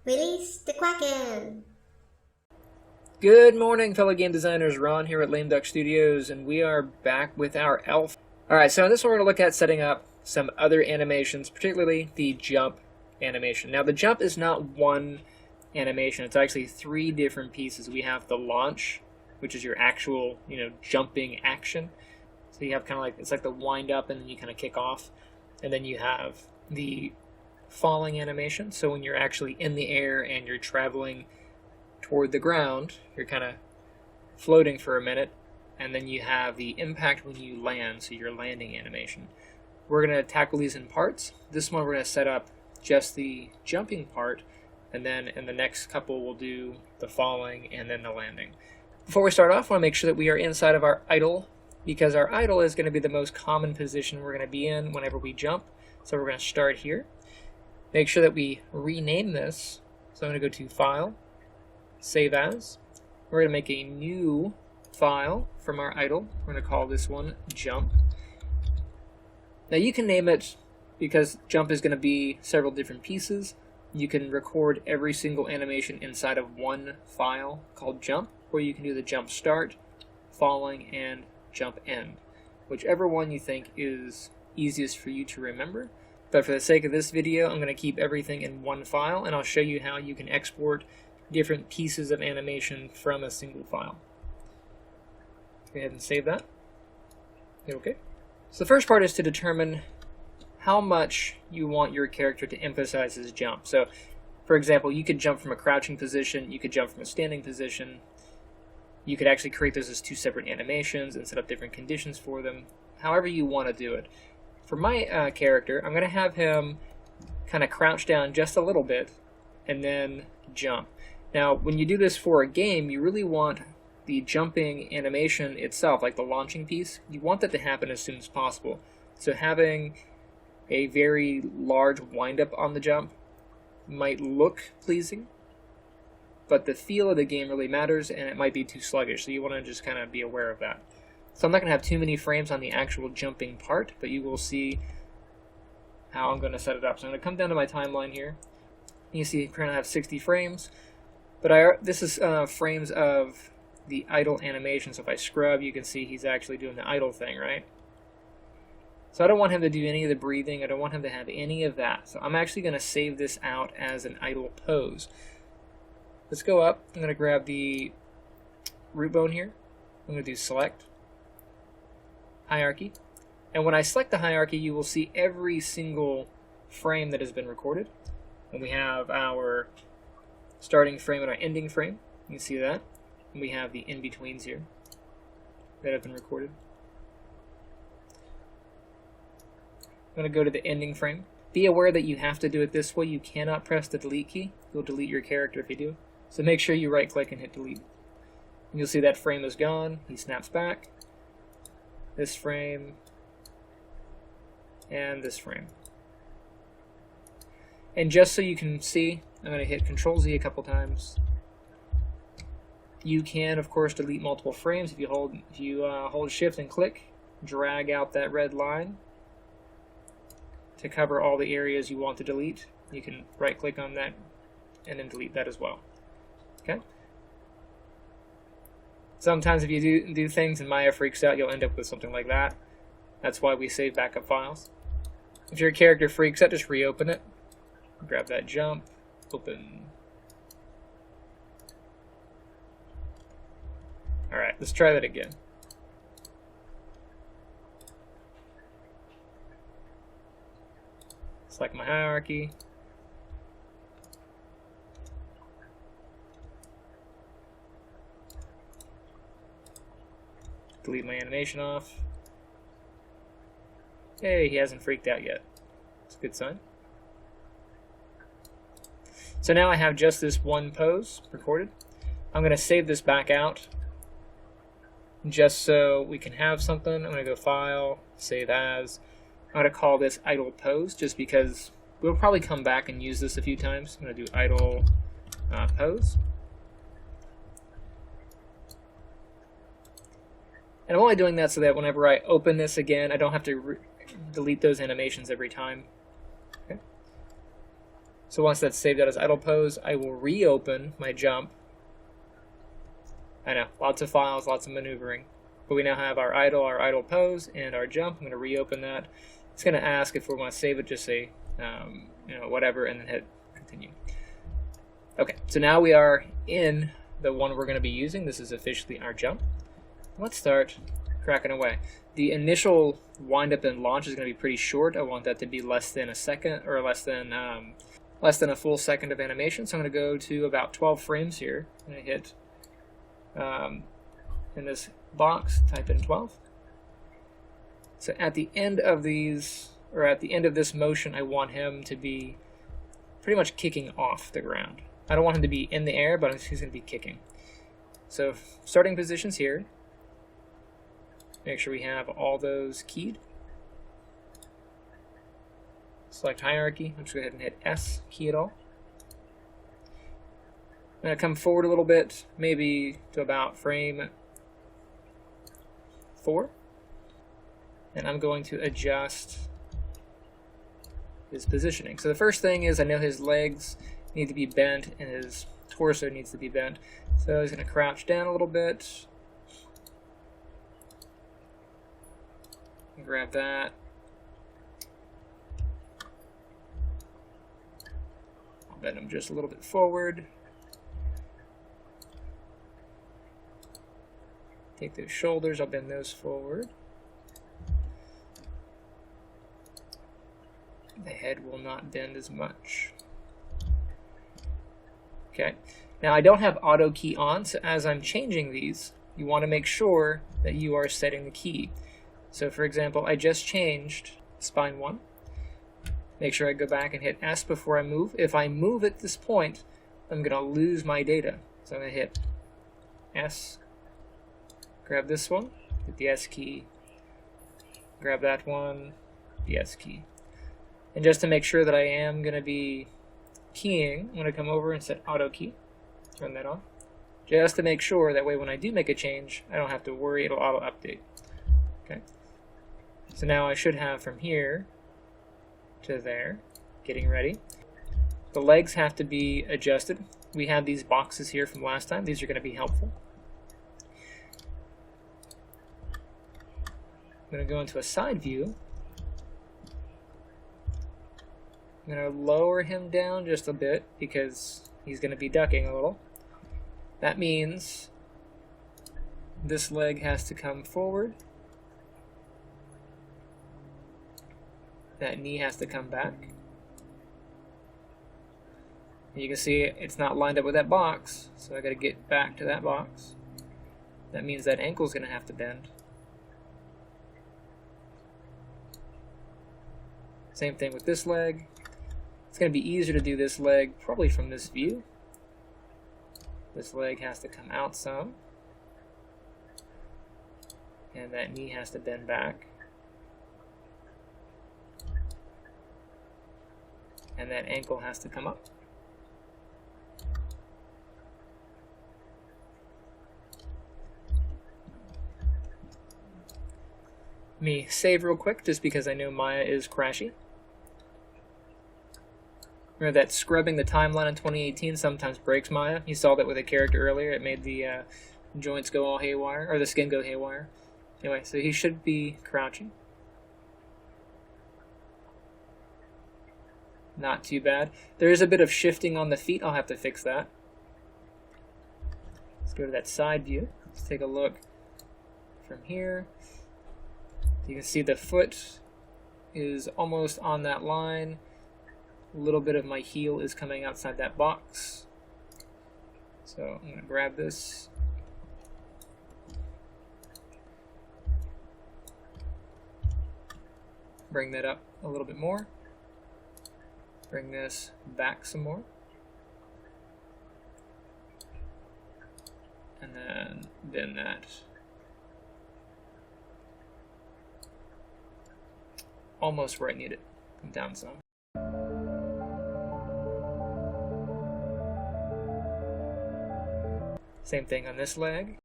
Release the Kraken! Good morning, fellow game designers. Ron here at Lame Duck Studios, and we are back with our elf. Alright, so in this one we're going to look at setting up some other animations, particularly the jump animation. Now, the jump is not one animation. It's actually three different pieces. We have the launch, which is your actual, jumping action. So you have kind of like, it's like the wind up and then you kind of kick off. And then you have the falling animation. So when you're actually in the air and you're traveling toward the ground, you're kind of floating for a minute, and then you have the impact when you land, so your landing animation. We're going to tackle these in parts. This one we're going to set up just the jumping part, and then in the next couple we'll do the falling and then the landing. Before we start off, I want to make sure that we are inside of our idle, because our idle is going to be the most common position we're going to be in whenever we jump. So we're going to start here. Make sure that we rename this. So I'm going to go to File, Save As. We're going to make a new file from our idle. We're going to call this one Jump. Now you can name it, because Jump is going to be several different pieces. You can record every single animation inside of one file called Jump, or you can do the Jump Start, Falling, and Jump End. Whichever one you think is easiest for you to remember. But for the sake of this video, I'm going to keep everything in one file, and I'll show you how you can export different pieces of animation from a single file. Go ahead and save that. Hit OK. So the first part is to determine how much you want your character to emphasize his jump. So, for example, you could jump from a crouching position, you could jump from a standing position. You could actually create those as two separate animations and set up different conditions for them, however you want to do it. For my character, I'm going to have him kind of crouch down just a little bit and then jump. Now, when you do this for a game, you really want the jumping animation itself, like the launching piece, you want that to happen as soon as possible. So having a very large wind-up on the jump might look pleasing, but the feel of the game really matters, and it might be too sluggish, so you want to just kind of be aware of that. So I'm not going to have too many frames on the actual jumping part, but you will see how I'm going to set it up. So I'm going to come down to my timeline here. You see, I'm going to have 60 frames. But this is frames of the idle animation, so if I scrub, you can see he's actually doing the idle thing, right? So I don't want him to do any of the breathing, I don't want him to have any of that. So I'm actually going to save this out as an idle pose. Let's go up, I'm going to grab the root bone here, I'm going to do Select, Hierarchy, and when I select the hierarchy, you will see every single frame that has been recorded. And we have our starting frame and our ending frame. You can see that. And we have the in-betweens here that have been recorded. I'm going to go to the ending frame. Be aware that you have to do it this way. You cannot press the delete key. You'll delete your character if you do. So make sure you right-click and hit delete. And you'll see that frame is gone. He snaps back. This frame. And this frame. And just so you can see, I'm going to hit Control-Z a couple times. You can, of course, delete multiple frames. If you hold Shift and click, drag out that red line to cover all the areas you want to delete. You can right-click on that and then delete that as well. Okay. Sometimes if you do things and Maya freaks out, you'll end up with something like that. That's why we save backup files. If your character freaks out, just reopen it. Grab that jump. Open. Alright, let's try that again. Select my hierarchy. Delete my animation off. Hey, he hasn't freaked out yet. It's a good sign. So now I have just this one pose recorded. I'm going to save this back out just so we can have something. I'm going to go File, Save As. I'm going to call this Idle Pose just because we'll probably come back and use this a few times. I'm going to do Idle Pose. And I'm only doing that so that whenever I open this again, I don't have to delete those animations every time. Okay. So once that's saved out as idle pose, I will reopen my jump. I know, lots of files, lots of maneuvering. But we now have our idle pose, and our jump. I'm going to reopen that. It's going to ask if we want to save it, just say, whatever, and then hit continue. Okay, so now we are in the one we're going to be using. This is officially our jump. Let's start cracking away. The initial windup and launch is going to be pretty short. I want that to be less than a second, or less than a full second of animation. So I'm going to go to about 12 frames here. I'm going to hit in this box, type in 12. So at the end of these, or at the end of this motion, I want him to be pretty much kicking off the ground. I don't want him to be in the air, but he's going to be kicking. So starting positions here. Make sure we have all those keyed. Select hierarchy. I'm just going to go ahead and hit S, key it all. I'm going to come forward a little bit, maybe to about frame 4. And I'm going to adjust his positioning. So the first thing is I know his legs need to be bent and his torso needs to be bent. So he's going to crouch down a little bit. Grab that. I'll bend him just a little bit forward. Take those shoulders, I'll bend those forward. The head will not bend as much. Okay, now I don't have auto key on, so as I'm changing these, you want to make sure that you are setting the key. So for example, I just changed spine 1. Make sure I go back and hit S before I move. If I move at this point, I'm going to lose my data. So I'm going to hit S, grab this one, hit the S key, grab that one, the S key. And just to make sure that I am going to be keying, I'm going to come over and set auto key, turn that on. Just to make sure, that way when I do make a change, I don't have to worry, it'll auto update. Okay. So now I should have from here to there, getting ready. The legs have to be adjusted. We have these boxes here from last time. These are going to be helpful. I'm going to go into a side view. I'm going to lower him down just a bit because he's going to be ducking a little. That means this leg has to come forward. That knee has to come back. You can see it's not lined up with that box, so I got to get back to that box. That means that ankle's going to have to bend. Same thing with this leg. It's going to be easier to do this leg probably from this view. This leg has to come out some. And that knee has to bend back. And that ankle has to come up. Let me save real quick just because I know Maya is crashy. Remember that scrubbing the timeline in 2018 sometimes breaks Maya. You saw that with a character earlier. It made the joints go all haywire, or the skin go haywire. Anyway, so he should be crouching. Not too bad. There is a bit of shifting on the feet. I'll have to fix that. Let's go to that side view. Let's take a look from here. You can see the foot is almost on that line. A little bit of my heel is coming outside that box. So I'm going to grab this. Bring that up a little bit more. Bring this back some more. And then bend that almost where I need it. Come down some. Same thing on this leg.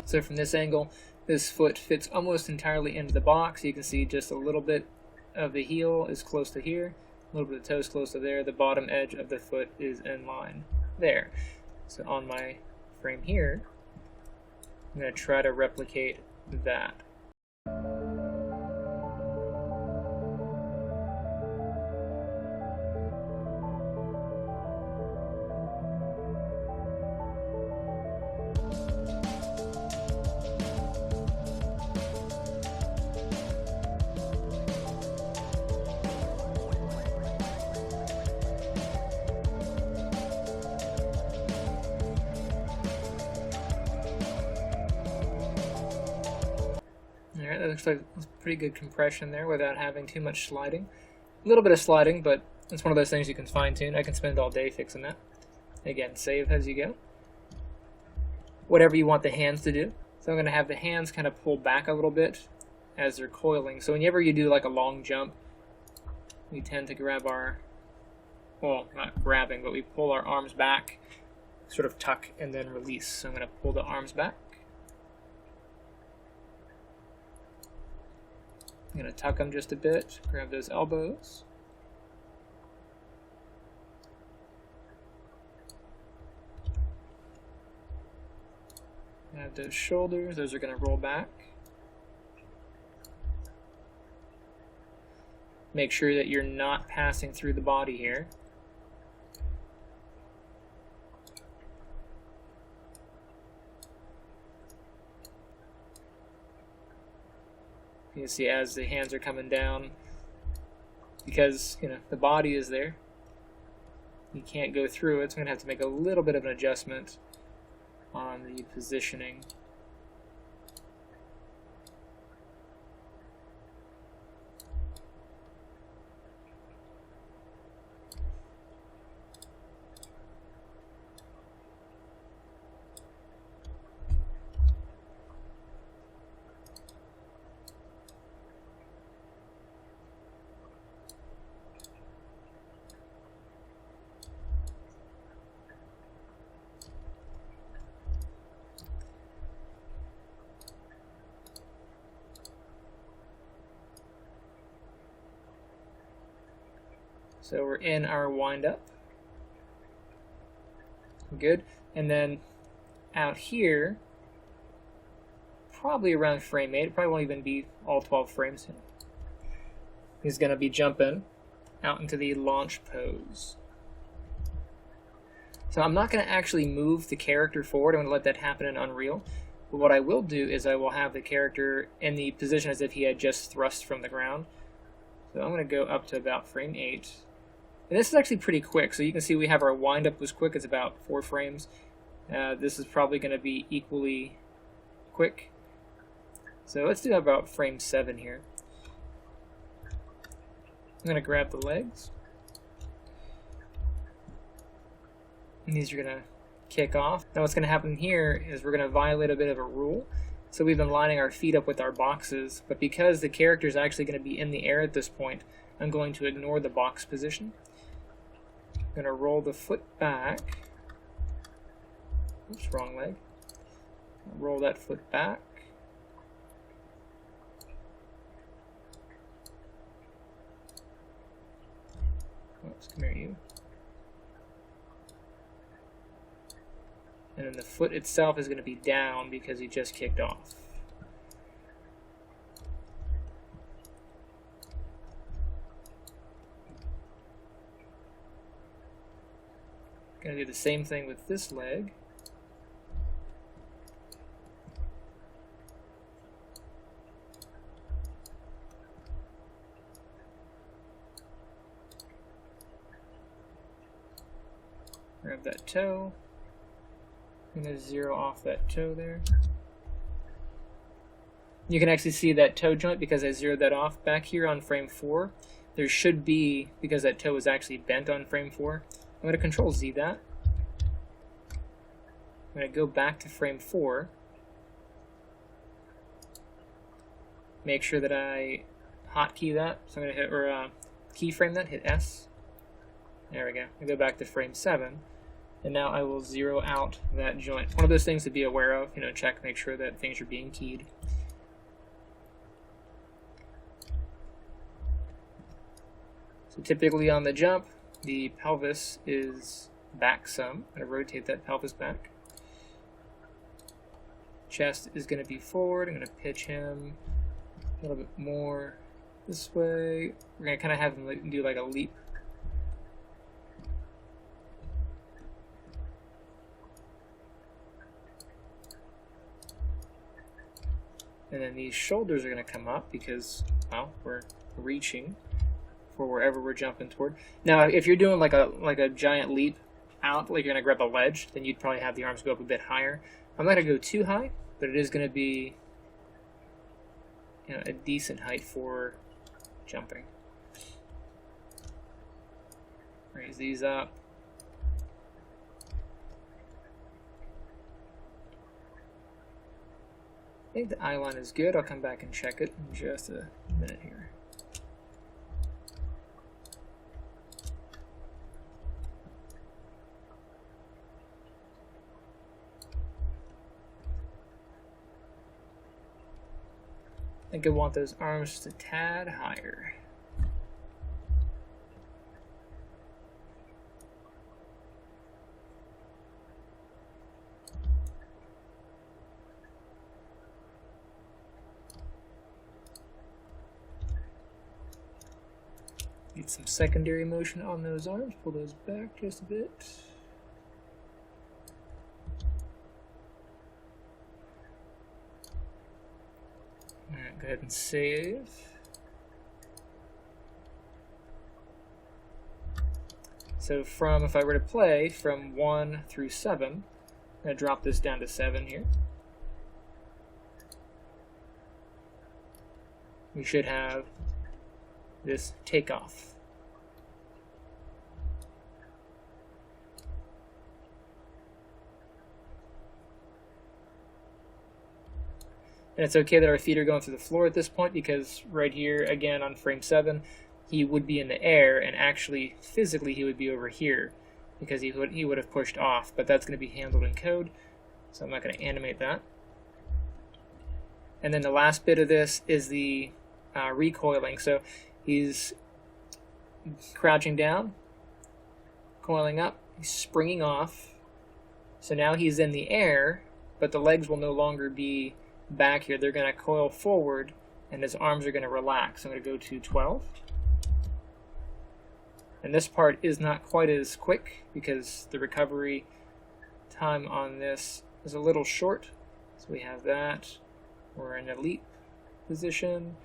So from this angle, this foot fits almost entirely into the box. You can see just a little bit of the heel is close to here, a little bit of the toe is close to there, the bottom edge of the foot is in line there. So on my frame here, I'm going to try to replicate that. Alright, that looks like pretty good compression there without having too much sliding. A little bit of sliding, but it's one of those things you can fine-tune. I can spend all day fixing that. Again, save as you go. Whatever you want the hands to do. So I'm going to have the hands kind of pull back a little bit as they're coiling. So whenever you do like a long jump, we tend to grab our, well, not grabbing, but we pull our arms back, sort of tuck and then release. So I'm going to pull the arms back. I'm going to tuck them just a bit, grab those elbows. Grab those shoulders, those are going to roll back. Make sure that you're not passing through the body here. You can see as the hands are coming down, because the body is there, you can't go through it, so I'm going to have to make a little bit of an adjustment on the positioning. So we're in our wind-up. Good. And then out here, probably around frame 8, it probably won't even be all 12 frames. He's going to be jumping out into the launch pose. So I'm not going to actually move the character forward. I'm going to let that happen in Unreal. But what I will do is I will have the character in the position as if he had just thrust from the ground. So I'm going to go up to about frame 8. And this is actually pretty quick, so you can see we have our wind-up was quick, it's about 4 frames. This is probably going to be equally quick. So let's do about frame 7 here. I'm going to grab the legs. And these are going to kick off. Now what's going to happen here is we're going to violate a bit of a rule. So we've been lining our feet up with our boxes, but because the character is actually going to be in the air at this point, I'm going to ignore the box position. I'm going to roll the foot back. Oops, wrong leg. Roll that foot back. Oops, come here, you. And then the foot itself is going to be down because he just kicked off. Going to do the same thing with this leg. Grab that toe. I'm going to zero off that toe there. You can actually see that toe joint because I zeroed that off. Back here on frame 4, there should be, because that toe is actually bent on frame 4, I'm going to Control Z that. I'm going to go back to frame 4. Make sure that I hotkey that. So I'm going to hit, or keyframe that, hit S. There we go. I go back to frame 7. And now I will zero out that joint. One of those things to be aware of, check, make sure that things are being keyed. So typically on the jump, the pelvis is back some. I'm going to rotate that pelvis back. Chest is going to be forward. I'm going to pitch him a little bit more this way. We're going to kind of have him do like a leap. And then these shoulders are going to come up because, well, we're reaching for wherever we're jumping toward. Now, if you're doing like a giant leap out, like you're going to grab a ledge, then you'd probably have the arms go up a bit higher. I'm not going to go too high, but it is going to be a decent height for jumping. Raise these up. I think the eye line is good. I'll come back and check it in just a minute here. I think I want those arms just a tad higher. Get some secondary motion on those arms. Pull those back just a bit. Alright, go ahead and save. So if I were to play from 1 through 7, I'm going to drop this down to 7 here. We should have this takeoff. And it's okay that our feet are going through the floor at this point, because right here, again, on frame 7, he would be in the air, and actually, physically, he would be over here, because he would have pushed off, but that's going to be handled in code, so I'm not going to animate that. And then the last bit of this is the recoiling. So he's crouching down, coiling up, he's springing off, so now he's in the air, but the legs will no longer be back here. They're going to coil forward, and his arms are going to relax. I'm going to go to 12. And this part is not quite as quick because the recovery time on this is a little short. So we have that. We're in a leap position.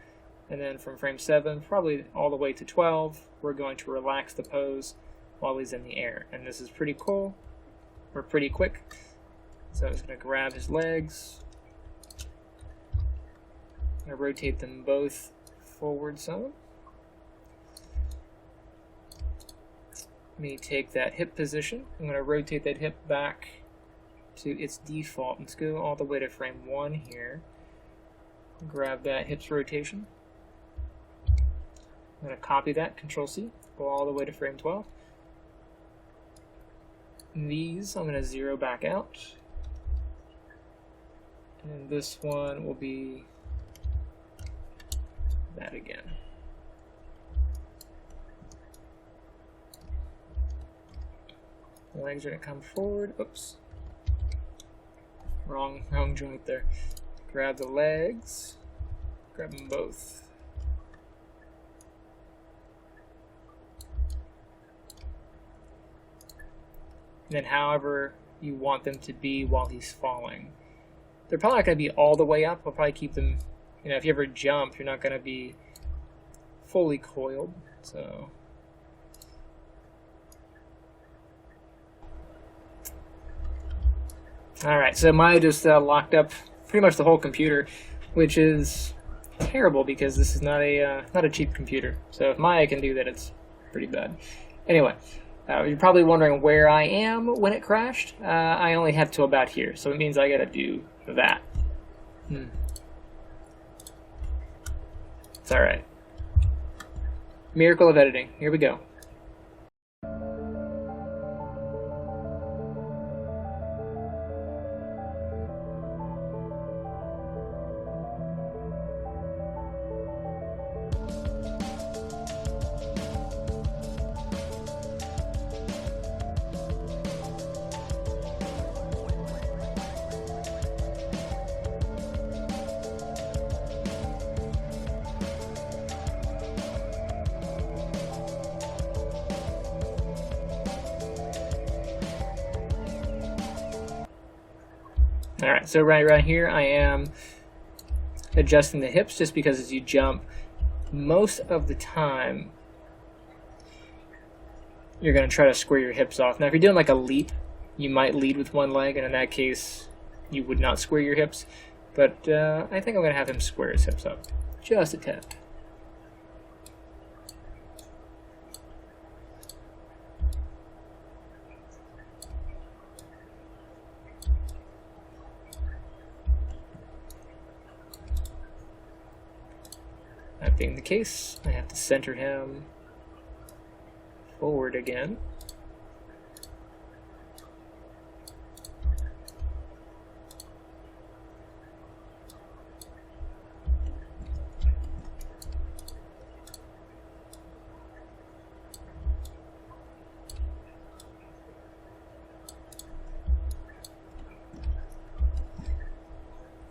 And then from frame 7, probably all the way to 12, we're going to relax the pose while he's in the air. And this is pretty cool. We're pretty quick. So I'm just going to grab his legs. I'm going to rotate them both forward some. Let me take that hip position. I'm going to rotate that hip back to its default. Let's go all the way to frame 1 here. Grab that hips rotation. I'm going to copy that, Control-C, go all the way to frame 12. And these I'm going to zero back out. And this one will be that again. The legs are going to come forward. Oops. Wrong joint there. Grab the legs. Grab them both. And then however you want them to be while he's falling. They're probably not going to be all the way up. We'll probably keep them, if you ever jump, you're not going to be fully coiled. So alright, so Maya just locked up pretty much the whole computer, which is terrible because this is not a cheap computer. So if Maya can do that, it's pretty bad. Anyway, you're probably wondering where I am when it crashed. I only have to about here, so it means I gotta do that. It's alright. Miracle of editing. Here we go. Alright, so right here I am adjusting the hips just because as you jump, most of the time you're going to try to square your hips off. Now if you're doing like a leap, you might lead with one leg, and in that case you would not square your hips, but I think I'm going to have him square his hips up just a tad. That being the case, I have to center him forward again.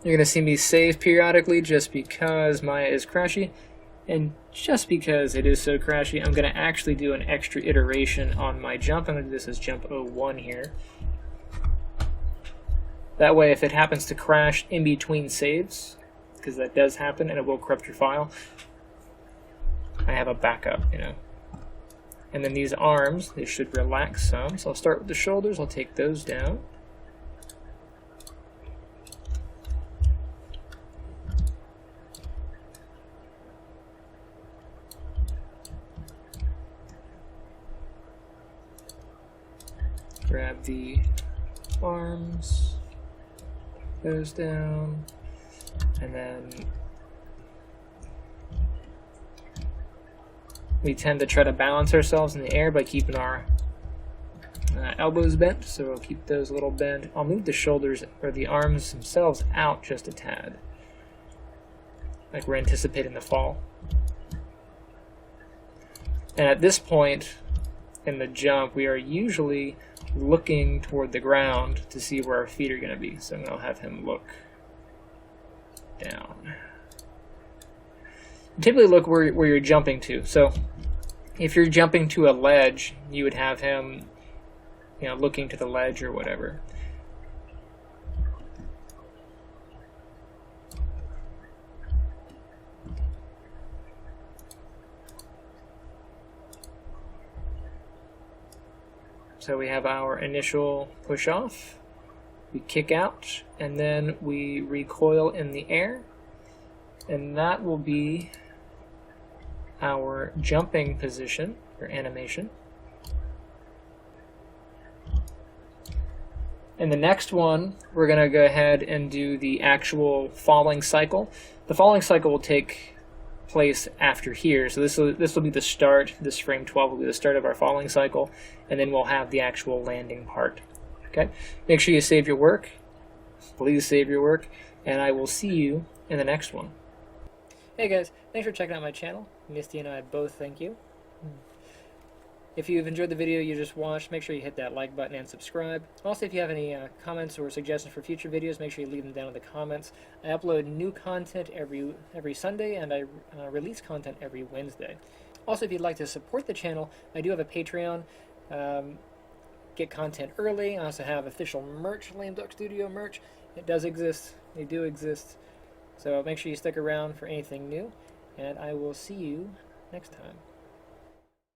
You're going to see me save periodically just because Maya is crashy, and just because it is so crashy, I'm going to actually do an extra iteration on my jump. I'm going to do this as jump 01 here. That way, if it happens to crash in between saves, because that does happen and it will corrupt your file, I have a backup, you know. And then these arms, they should relax some. So I'll start with the shoulders, I'll take those down. Grab the arms, those down, and then we tend to try to balance ourselves in the air by keeping our elbows bent, so we'll keep those a little bent. I'll move the shoulders or the arms themselves out just a tad, like we're anticipating the fall. And at this point in the jump, we are usually looking toward the ground to see where our feet are going to be. So I'm going to have him look down. Typically look where you're jumping to. So if you're jumping to a ledge, you would have him, you know, looking to the ledge or whatever. So we have our initial push off, we kick out, and then we recoil in the air, and that will be our jumping position or animation. In the next one, we're going to go ahead and do the actual falling cycle. The falling cycle will take place after here, so this will be the start. This frame 12 will be the start of our falling cycle, and then we'll have the actual landing part. Okay, make sure you save your work. Please save your work, and I will see you in the next one. Hey guys, thanks for checking out my channel. Misty and I both thank you. If you've enjoyed the video you just watched, make sure you hit that like button and subscribe. Also, if you have any comments or suggestions for future videos, make sure you leave them down in the comments. I upload new content every Sunday, and I release content every Wednesday. Also, if you'd like to support the channel, I do have a Patreon. Get content early. I also have official merch, Lame Duck Studio merch. It does exist. They do exist. So make sure you stick around for anything new, and I will see you next time.